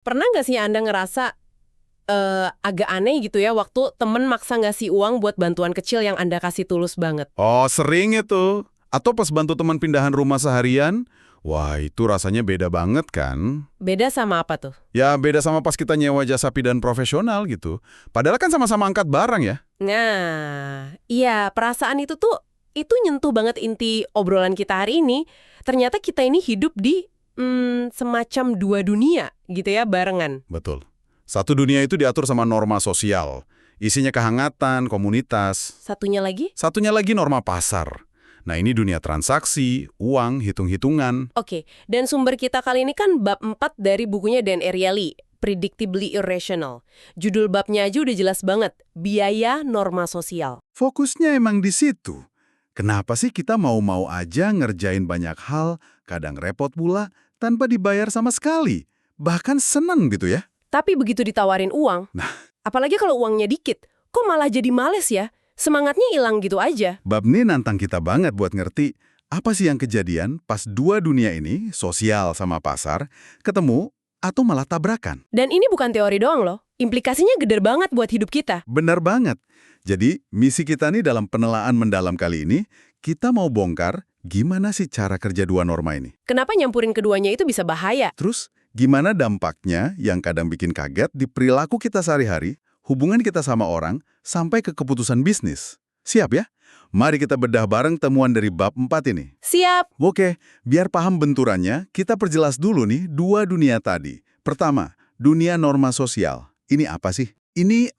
Pernah nggak sih Anda ngerasa agak aneh gitu ya waktu temen maksa ngasih uang buat bantuan kecil yang Anda kasih tulus banget? Oh, sering itu. Atau pas bantu teman pindahan rumah seharian, wah itu rasanya beda banget kan? Beda sama apa tuh? Ya beda sama pas kita nyewa jasa bidan profesional gitu. Padahal kan sama-sama angkat barang ya. Nah, iya perasaan itu nyentuh banget inti obrolan kita hari ini. Ternyata kita ini hidup di semacam dua dunia gitu ya barengan. Betul. Satu dunia itu diatur sama norma sosial. Isinya kehangatan, komunitas. Satunya lagi? Satunya lagi norma pasar. Nah ini dunia transaksi, uang, hitung-hitungan. Oke, dan sumber kita kali ini kan bab 4 dari bukunya Dan Ariely, Predictably Irrational. Judul babnya aja udah jelas banget, biaya norma sosial. Fokusnya emang di situ. Kenapa sih kita mau-mau aja ngerjain banyak hal, kadang repot pula, tanpa dibayar sama sekali? Bahkan seneng gitu ya. Tapi begitu ditawarin uang, apalagi kalau uangnya dikit, kok malah jadi males ya? Semangatnya hilang gitu aja. Bab ini nantang kita banget buat ngerti apa sih yang kejadian pas dua dunia ini, sosial sama pasar, ketemu atau malah tabrakan. Dan ini bukan teori doang loh, implikasinya gede banget buat hidup kita. Benar banget. Jadi, misi kita nih dalam penelaan mendalam kali ini, kita mau bongkar gimana sih cara kerja dua norma ini. Kenapa nyampurin keduanya itu bisa bahaya? Terus, gimana dampaknya yang kadang bikin kaget di perilaku kita sehari-hari, hubungan kita sama orang, sampai ke keputusan bisnis. Siap ya? Mari kita bedah bareng temuan dari bab 4 ini. Siap! Oke, biar paham benturannya, kita perjelas dulu nih dua dunia tadi. Pertama, dunia norma sosial. Ini apa sih? Ini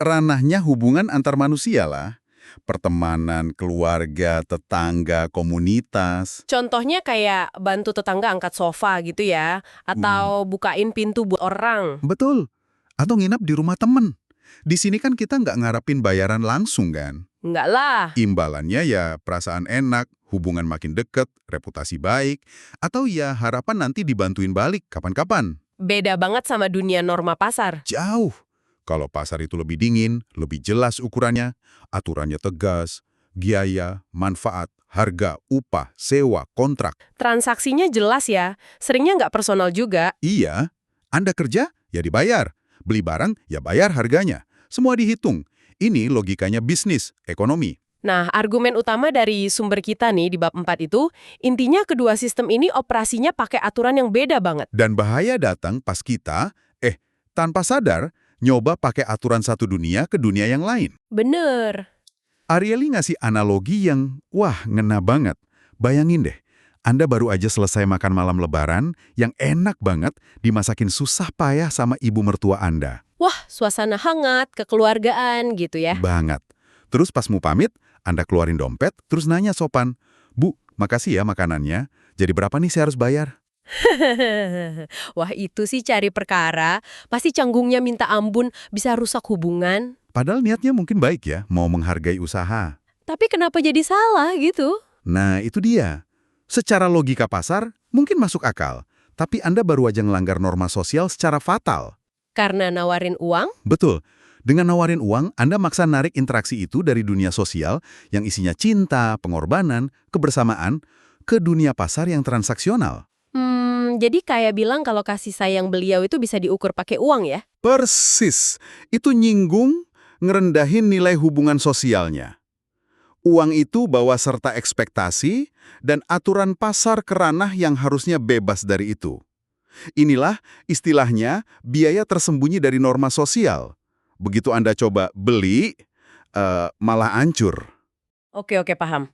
ranahnya hubungan antar manusia lah. Pertemanan, keluarga, tetangga, komunitas. Contohnya kayak bantu tetangga angkat sofa gitu ya, atau bukain pintu buat orang. Betul. Atau nginap di rumah temen. Di sini kan kita nggak ngarapin bayaran langsung kan. Enggak lah. Imbalannya ya perasaan enak, hubungan makin deket, reputasi baik, atau ya harapan nanti dibantuin balik kapan-kapan. Beda banget sama dunia norma pasar. Jauh. Kalau pasar itu lebih dingin, lebih jelas ukurannya, aturannya tegas, biaya, manfaat, harga, upah, sewa, kontrak. Transaksinya jelas ya, seringnya nggak personal juga. Iya, Anda kerja, ya dibayar. Beli barang, ya bayar harganya. Semua dihitung. Ini logikanya bisnis, ekonomi. Nah, argumen utama dari sumber kita nih di bab 4 itu, intinya kedua sistem ini operasinya pakai aturan yang beda banget. Dan bahaya datang pas kita, tanpa sadar, nyoba pakai aturan satu dunia ke dunia yang lain. Bener. Ariely ngasih analogi yang, wah, ngena banget. Bayangin deh, Anda baru aja selesai makan malam lebaran yang enak banget dimasakin susah payah sama ibu mertua Anda. Wah, suasana hangat, kekeluargaan gitu ya. Banget. Terus pas mau pamit, Anda keluarin dompet, terus nanya sopan, "Bu, makasih ya makanannya. Jadi berapa nih saya harus bayar?" Wah, itu sih cari perkara. Pasti canggungnya minta ampun, bisa rusak hubungan. Padahal niatnya mungkin baik ya, mau menghargai usaha. Tapi kenapa jadi salah gitu? Nah, itu dia. Secara logika pasar, mungkin masuk akal. Tapi Anda baru aja ngelanggar norma sosial secara fatal. Karena nawarin uang? Betul. Dengan nawarin uang, Anda maksa narik interaksi itu dari dunia sosial yang isinya cinta, pengorbanan, kebersamaan, ke dunia pasar yang transaksional. Jadi kayak bilang kalau kasih sayang beliau itu bisa diukur pakai uang ya? Persis. Itu nyinggung, ngerendahin nilai hubungan sosialnya. Uang itu bawa serta ekspektasi dan aturan pasar ke ranah yang harusnya bebas dari itu. Inilah istilahnya biaya tersembunyi dari norma sosial. Begitu Anda coba beli, malah hancur. Oke, paham.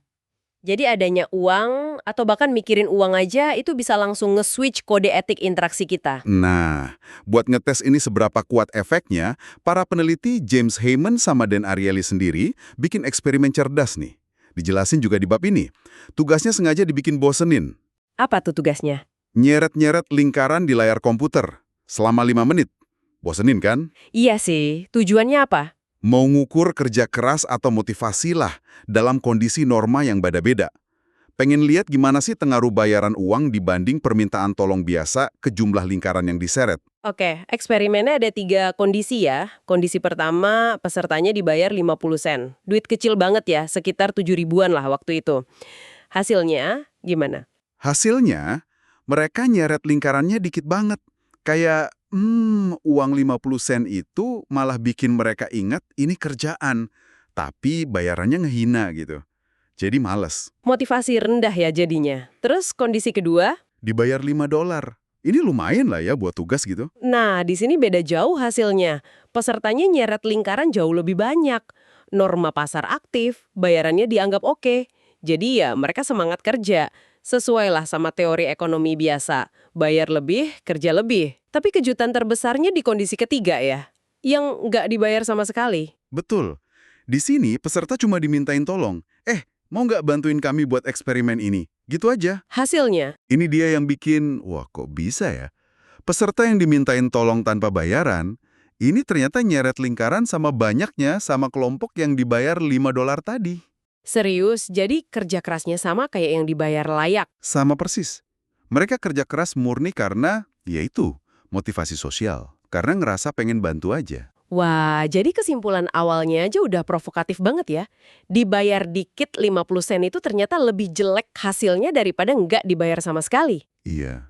Jadi adanya uang atau bahkan mikirin uang aja itu bisa langsung nge-switch kode etik interaksi kita. Nah, buat ngetes ini seberapa kuat efeknya, para peneliti James Heyman sama Dan Ariely sendiri bikin eksperimen cerdas nih. Dijelasin juga di bab ini. Tugasnya sengaja dibikin bosenin. Apa tuh tugasnya? Nyeret-nyeret lingkaran di layar komputer selama 5 menit. Bosenin kan? Iya sih, tujuannya apa? Mau ngukur kerja keras atau motivasi lah dalam kondisi norma yang beda-beda. Pengen lihat gimana sih pengaruh bayaran uang dibanding permintaan tolong biasa ke jumlah lingkaran yang diseret. Oke, eksperimennya ada 3 kondisi ya. Kondisi pertama, pesertanya dibayar 50 sen. Duit kecil banget ya, sekitar 7 ribuan lah waktu itu. Hasilnya gimana? Hasilnya, mereka nyeret lingkarannya dikit banget. Kayak Uang 50 sen itu malah bikin mereka ingat ini kerjaan, tapi bayarannya ngehina gitu. Jadi males. Motivasi rendah ya jadinya. Terus kondisi kedua? Dibayar $5. Ini lumayan lah ya buat tugas gitu. Nah, di sini beda jauh hasilnya. Pesertanya nyeret lingkaran jauh lebih banyak. Norma pasar aktif, bayarannya dianggap oke. Jadi ya mereka semangat kerja. Sesuai lah sama teori ekonomi biasa. Bayar lebih, kerja lebih. Tapi kejutan terbesarnya di kondisi ketiga ya. Yang nggak dibayar sama sekali. Betul. Di sini peserta cuma dimintain tolong. Mau nggak bantuin kami buat eksperimen ini? Gitu aja. Hasilnya? Ini dia yang bikin, wah kok bisa ya? Peserta yang dimintain tolong tanpa bayaran, ini ternyata nyeret lingkaran sama banyaknya sama kelompok yang dibayar $5 tadi. Serius, jadi kerja kerasnya sama kayak yang dibayar layak. Sama persis. Mereka kerja keras murni karena, yaitu, motivasi sosial. Karena ngerasa pengen bantu aja. Wah, jadi kesimpulan awalnya aja udah provokatif banget ya. Dibayar dikit 50 sen itu ternyata lebih jelek hasilnya daripada nggak dibayar sama sekali. Iya.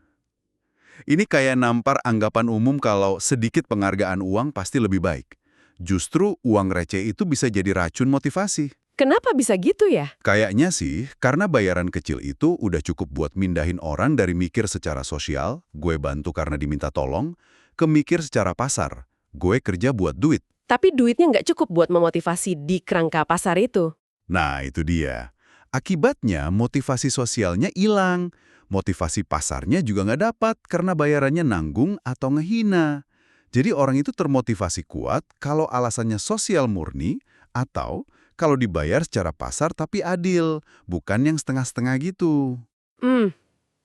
Ini kayak nampar anggapan umum kalau sedikit penghargaan uang pasti lebih baik. Justru uang receh itu bisa jadi racun motivasi. Kenapa bisa gitu ya? Kayaknya sih, karena bayaran kecil itu udah cukup buat mindahin orang dari mikir secara sosial, gue bantu karena diminta tolong, ke mikir secara pasar. Gue kerja buat duit. Tapi duitnya nggak cukup buat memotivasi di kerangka pasar itu. Nah, itu dia. Akibatnya motivasi sosialnya hilang. Motivasi pasarnya juga nggak dapat karena bayarannya nanggung atau ngehina. Jadi orang itu termotivasi kuat kalau alasannya sosial murni atau kalau dibayar secara pasar tapi adil, bukan yang setengah-setengah gitu.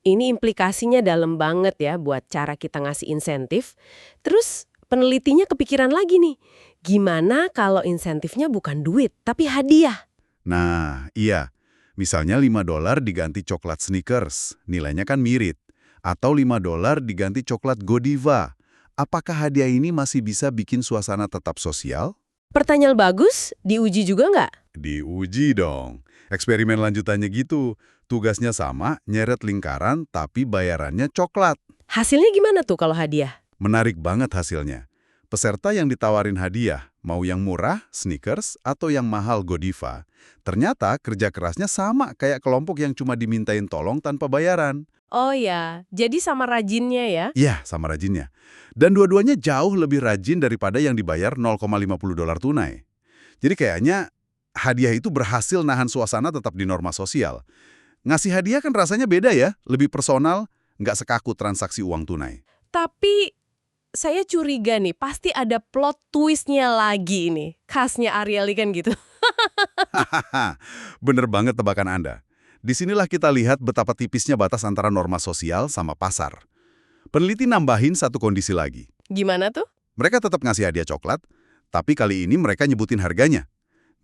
Ini implikasinya dalam banget ya buat cara kita ngasih insentif. Terus penelitinya kepikiran lagi nih, gimana kalau insentifnya bukan duit, tapi hadiah? Nah, iya. Misalnya $5 diganti coklat Snickers, nilainya kan mirip. Atau $5 diganti coklat Godiva. Apakah hadiah ini masih bisa bikin suasana tetap sosial? Pertanyaan bagus, diuji juga nggak? Diuji dong. Eksperimen lanjutannya gitu. Tugasnya sama, nyeret lingkaran, tapi bayarannya coklat. Hasilnya gimana tuh kalau hadiah? Menarik banget hasilnya. Peserta yang ditawarin hadiah, mau yang murah, Snickers, atau yang mahal Godiva, ternyata kerja kerasnya sama kayak kelompok yang cuma dimintain tolong tanpa bayaran. Oh ya, jadi sama rajinnya ya? Iya, sama rajinnya. Dan dua-duanya jauh lebih rajin daripada yang dibayar $0,50 tunai. Jadi kayaknya hadiah itu berhasil nahan suasana tetap di norma sosial. Ngasih hadiah kan rasanya beda ya, lebih personal, nggak sekaku transaksi uang tunai. Tapi saya curiga nih, pasti ada plot twistnya lagi nih. Khasnya Ariely kan gitu. Hahaha, bener banget tebakan Anda. Disinilah kita lihat betapa tipisnya batas antara norma sosial sama pasar. Peneliti nambahin satu kondisi lagi. Gimana tuh? Mereka tetap ngasih hadiah coklat, tapi kali ini mereka nyebutin harganya.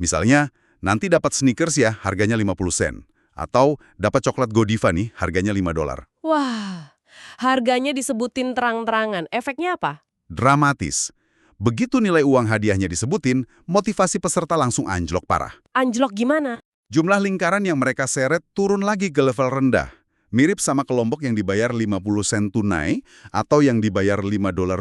Misalnya, nanti dapat Snickers ya, harganya 50 sen. Atau dapat coklat Godiva nih, harganya $5. Wah, harganya disebutin terang-terangan. Efeknya apa? Dramatis. Begitu nilai uang hadiahnya disebutin, motivasi peserta langsung anjlok parah. Anjlok gimana? Jumlah lingkaran yang mereka seret turun lagi ke level rendah. Mirip sama kelompok yang dibayar 50 sen tunai atau yang dibayar $5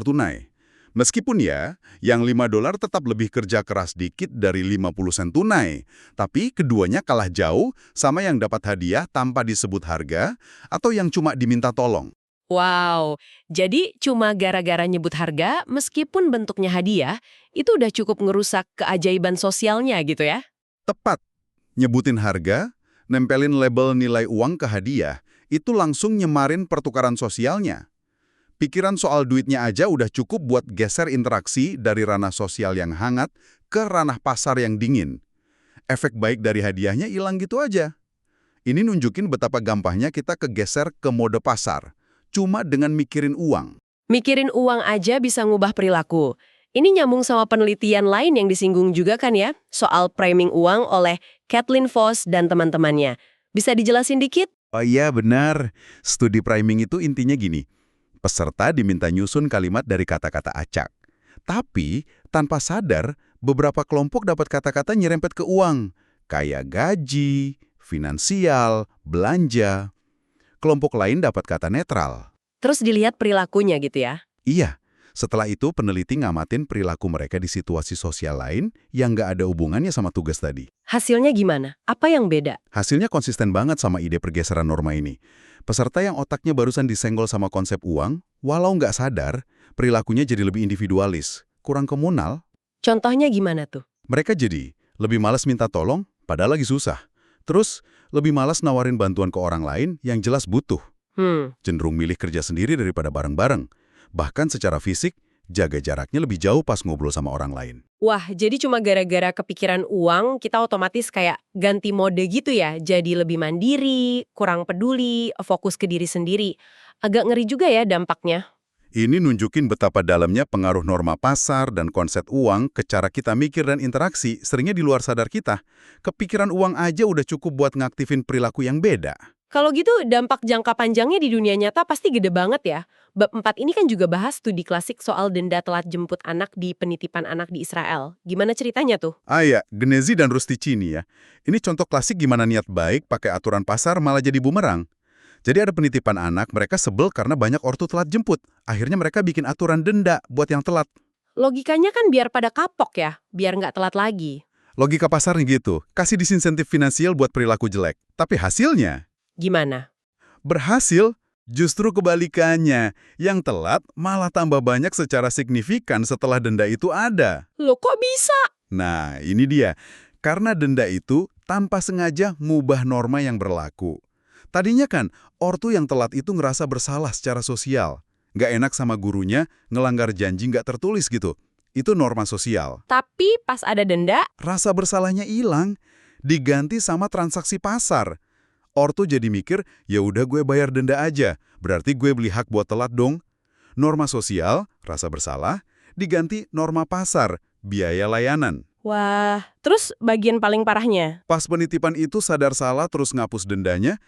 tunai. Meskipun ya, yang $5 tetap lebih kerja keras dikit dari 50 sen tunai. Tapi keduanya kalah jauh sama yang dapat hadiah tanpa disebut harga atau yang cuma diminta tolong. Wow, jadi cuma gara-gara nyebut harga, meskipun bentuknya hadiah, itu udah cukup ngerusak keajaiban sosialnya gitu ya? Tepat. Nyebutin harga, nempelin label nilai uang ke hadiah, itu langsung nyemarin pertukaran sosialnya. Pikiran soal duitnya aja udah cukup buat geser interaksi dari ranah sosial yang hangat ke ranah pasar yang dingin. Efek baik dari hadiahnya hilang gitu aja. Ini nunjukin betapa gampangnya kita kegeser ke mode pasar, cuma dengan mikirin uang. Mikirin uang aja bisa ngubah perilaku. Ini nyambung sama penelitian lain yang disinggung juga kan ya, soal framing uang oleh Kathleen Voss dan teman-temannya. Bisa dijelasin dikit? Oh iya benar, studi priming itu intinya gini. Peserta diminta nyusun kalimat dari kata-kata acak. Tapi, tanpa sadar, beberapa kelompok dapat kata-kata nyerempet ke uang. Kayak gaji, finansial, belanja. Kelompok lain dapat kata netral. Terus dilihat perilakunya gitu ya? Iya, Setelah itu, peneliti ngamatin perilaku mereka di situasi sosial lain yang nggak ada hubungannya sama tugas tadi. Hasilnya gimana? Apa yang beda? Hasilnya konsisten banget sama ide pergeseran norma ini. Peserta yang otaknya barusan disenggol sama konsep uang, walau nggak sadar, perilakunya jadi lebih individualis, kurang komunal. Contohnya gimana tuh? Mereka jadi lebih malas minta tolong, padahal lagi susah. Terus, lebih malas nawarin bantuan ke orang lain yang jelas butuh. Cenderung milih kerja sendiri daripada bareng-bareng. Bahkan secara fisik, jaga jaraknya lebih jauh pas ngobrol sama orang lain. Wah, jadi cuma gara-gara kepikiran uang, kita otomatis kayak ganti mode gitu ya? Jadi lebih mandiri, kurang peduli, fokus ke diri sendiri. Agak ngeri juga ya dampaknya. Ini nunjukin betapa dalamnya pengaruh norma pasar dan konsep uang ke cara kita mikir dan interaksi seringnya di luar sadar kita. Kepikiran uang aja udah cukup buat ngaktifin perilaku yang beda. Kalau gitu, dampak jangka panjangnya di dunia nyata pasti gede banget ya. Bab 4 ini kan juga bahas studi klasik soal denda telat jemput anak di penitipan anak di Israel. Gimana ceritanya tuh? Ya, Genezi dan Rusticini ya. Ini contoh klasik gimana niat baik pakai aturan pasar malah jadi bumerang. Jadi ada penitipan anak, mereka sebel karena banyak ortu telat jemput. Akhirnya mereka bikin aturan denda buat yang telat. Logikanya kan biar pada kapok ya, biar nggak telat lagi. Logika pasarnya gitu, kasih disinsentif finansial buat perilaku jelek. Tapi hasilnya Gimana? berhasil, justru kebalikannya. Yang telat malah tambah banyak secara signifikan setelah denda itu ada. Loh kok bisa? Nah, ini dia. Karena denda itu tanpa sengaja ngubah norma yang berlaku. Tadinya kan, ortu yang telat itu ngerasa bersalah secara sosial. Nggak enak sama gurunya, ngelanggar janji nggak tertulis gitu. Itu norma sosial. Tapi pas ada denda, Rasa bersalahnya hilang, diganti sama transaksi pasar. Ortu jadi mikir, ya udah gue bayar denda aja, berarti gue beli hak buat telat dong. Norma sosial, rasa bersalah, diganti norma pasar, biaya layanan. wah, terus bagian paling parahnya? Pas penitipan itu sadar salah terus ngapus dendanya,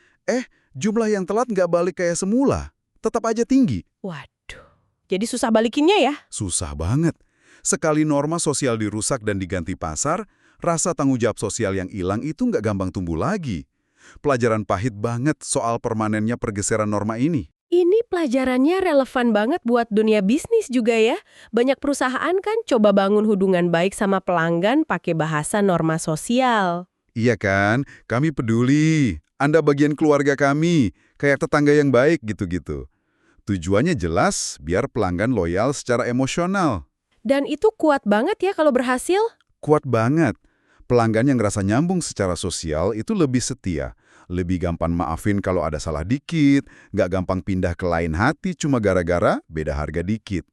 jumlah yang telat nggak balik kayak semula. Tetap aja tinggi. Waduh, jadi susah balikinnya ya? Susah banget. Sekali norma sosial dirusak dan diganti pasar, rasa tanggung jawab sosial yang hilang itu nggak gampang tumbuh lagi. Pelajaran pahit banget soal permanennya pergeseran norma ini. Ini pelajarannya relevan banget buat dunia bisnis juga ya. Banyak perusahaan kan coba bangun hubungan baik sama pelanggan pakai bahasa norma sosial. Iya kan? Kami peduli. Anda bagian keluarga kami. Kayak tetangga yang baik gitu-gitu. Tujuannya jelas biar pelanggan loyal secara emosional. Dan itu kuat banget ya kalau berhasil. Kuat banget. Pelanggan yang ngerasa nyambung secara sosial itu lebih setia. Lebih gampang maafin kalau ada salah dikit, nggak gampang pindah ke lain hati cuma gara-gara beda harga dikit.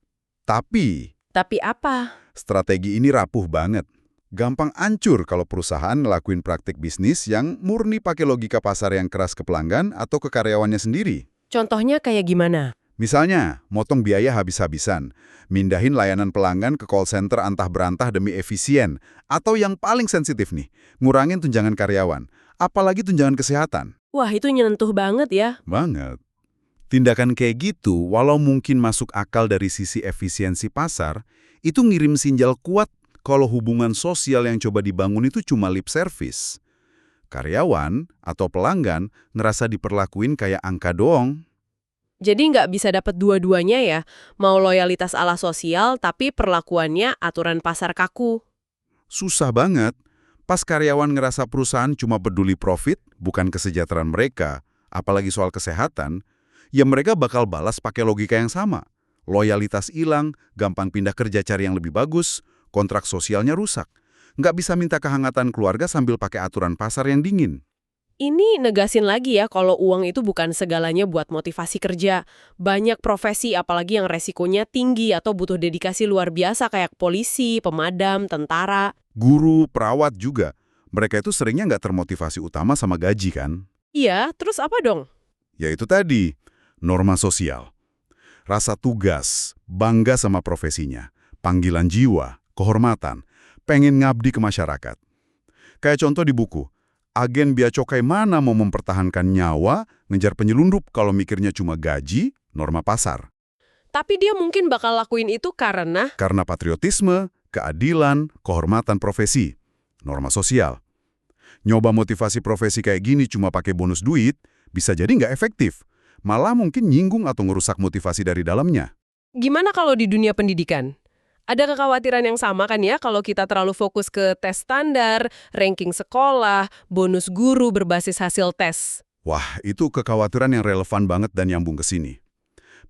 Tapi, Tapi apa? strategi ini rapuh banget. Gampang ancur kalau perusahaan ngelakuin praktik bisnis yang murni pakai logika pasar yang keras ke pelanggan atau ke karyawannya sendiri. Contohnya kayak gimana? Misalnya, motong biaya habis-habisan, mindahin layanan pelanggan ke call center antah berantah demi efisien, atau yang paling sensitif nih, ngurangin tunjangan karyawan, apalagi tunjangan kesehatan. Wah, itu nyentuh banget ya. Banget. Tindakan kayak gitu, walau mungkin masuk akal dari sisi efisiensi pasar, itu ngirim sinyal kuat kalau hubungan sosial yang coba dibangun itu cuma lip service. Karyawan atau pelanggan ngerasa diperlakuin kayak angka doang. Jadi nggak bisa dapat dua-duanya ya. Mau loyalitas ala sosial, tapi perlakuannya aturan pasar kaku. Susah banget. Pas karyawan ngerasa perusahaan cuma peduli profit, bukan kesejahteraan mereka, apalagi soal kesehatan, ya mereka bakal balas pakai logika yang sama. Loyalitas hilang, gampang pindah kerja cari yang lebih bagus, kontrak sosialnya rusak. Nggak bisa minta kehangatan keluarga sambil pakai aturan pasar yang dingin. Ini negasin lagi ya kalau uang itu bukan segalanya buat motivasi kerja. Banyak profesi apalagi yang resikonya tinggi atau butuh dedikasi luar biasa kayak polisi, pemadam, tentara. Guru, perawat juga. Mereka itu seringnya nggak termotivasi utama sama gaji kan? Iya, terus apa dong? Ya itu tadi, norma sosial. Rasa tugas, bangga sama profesinya, panggilan jiwa, kehormatan, pengen ngabdi ke masyarakat. Kayak contoh di buku, agen bea cukai mana mau mempertahankan nyawa, ngejar penyelundup kalau mikirnya cuma gaji, norma pasar. Tapi dia mungkin bakal lakuin itu karena... Karena patriotisme, keadilan, kehormatan profesi, norma sosial. Nyoba motivasi profesi kayak gini cuma pakai bonus duit, bisa jadi nggak efektif. Malah mungkin nyinggung atau ngerusak motivasi dari dalamnya. Gimana kalau di dunia pendidikan? Ada kekhawatiran yang sama kan ya kalau kita terlalu fokus ke tes standar, ranking sekolah, bonus guru berbasis hasil tes. Wah, itu kekhawatiran yang relevan banget dan nyambung ke sini.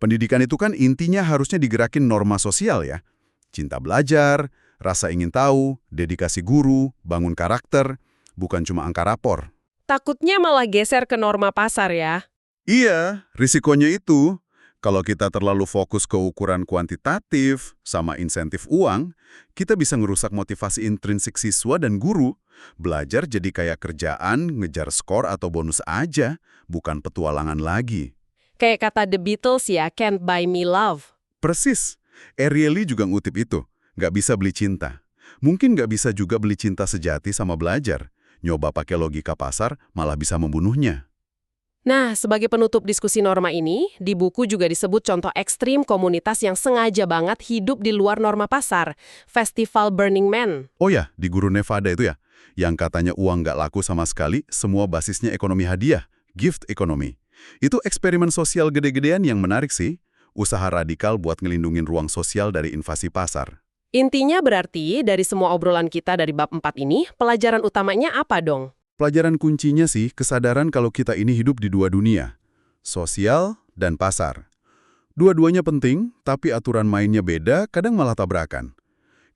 Pendidikan itu kan intinya harusnya digerakin norma sosial ya. Cinta belajar, rasa ingin tahu, dedikasi guru, bangun karakter, bukan cuma angka rapor. Takutnya malah geser ke norma pasar ya. Iya, risikonya itu. Kalau kita terlalu fokus ke ukuran kuantitatif sama insentif uang, kita bisa ngerusak motivasi intrinsik siswa dan guru. Belajar jadi kayak kerjaan, ngejar skor atau bonus aja, bukan petualangan lagi. Kayak kata The Beatles ya, can't buy me love. Persis. Ariely juga ngutip itu. Nggak bisa beli cinta. Mungkin nggak bisa juga beli cinta sejati sama belajar. Nyoba pakai logika pasar malah bisa membunuhnya. Nah, sebagai penutup diskusi norma ini, di buku juga disebut contoh ekstrim komunitas yang sengaja banget hidup di luar norma pasar. Festival Burning Man. Oh ya, di Guru Nevada itu ya, yang katanya uang nggak laku sama sekali, semua basisnya ekonomi hadiah, gift economy. Itu eksperimen sosial gede-gedean yang menarik sih, usaha radikal buat ngelindungin ruang sosial dari invasi pasar. Intinya berarti, dari semua obrolan kita dari bab 4 ini, pelajaran utamanya apa dong? Pelajaran kuncinya sih kesadaran kalau kita ini hidup di dua dunia, sosial dan pasar. Dua-duanya penting, tapi aturan mainnya beda, kadang malah tabrakan.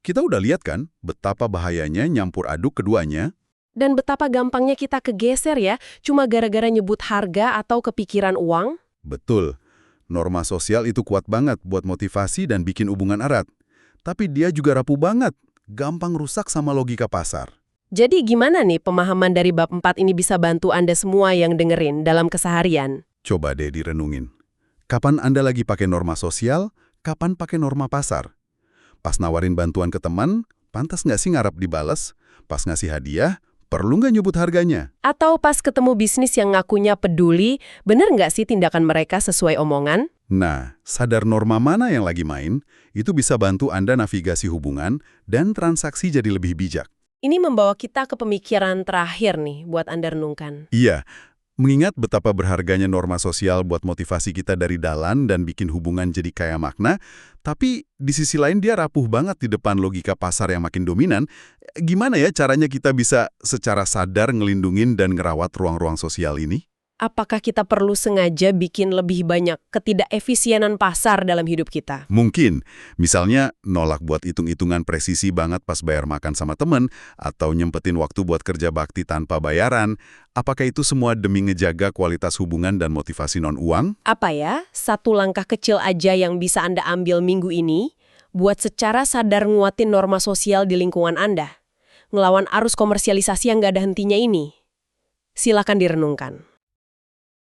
Kita udah lihat kan betapa bahayanya nyampur aduk keduanya. Dan betapa gampangnya kita kegeser ya, cuma gara-gara nyebut harga atau kepikiran uang? Betul, norma sosial itu kuat banget buat motivasi dan bikin hubungan erat. Tapi dia juga rapuh banget, gampang rusak sama logika pasar. Jadi gimana nih pemahaman dari bab 4 ini bisa bantu Anda semua yang dengerin dalam keseharian? Coba deh direnungin. Kapan Anda lagi pakai norma sosial, kapan pakai norma pasar? Pas nawarin bantuan ke teman, pantas nggak sih ngarap dibalas? Pas ngasih hadiah, perlu nggak nyebut harganya? Atau pas ketemu bisnis yang ngakunya peduli, bener nggak sih tindakan mereka sesuai omongan? Nah, sadar norma mana yang lagi main, itu bisa bantu Anda navigasi hubungan dan transaksi jadi lebih bijak. Ini membawa kita ke pemikiran terakhir nih buat Anda renungkan. Iya, mengingat betapa berharganya norma sosial buat motivasi kita dari dalam dan bikin hubungan jadi kaya makna, tapi di sisi lain dia rapuh banget di depan logika pasar yang makin dominan. Gimana ya caranya kita bisa secara sadar ngelindungin dan ngerawat ruang-ruang sosial ini? Apakah kita perlu sengaja bikin lebih banyak ketidakefisienan pasar dalam hidup kita? Mungkin, misalnya nolak buat hitung-hitungan presisi banget pas bayar makan sama temen, atau nyempetin waktu buat kerja bakti tanpa bayaran. Apakah itu semua demi ngejaga kualitas hubungan dan motivasi non-uang? Apa ya, satu langkah kecil aja yang bisa Anda ambil minggu ini, buat secara sadar nguatin norma sosial di lingkungan Anda. Ngelawan arus komersialisasi yang nggak ada hentinya ini. Silakan direnungkan.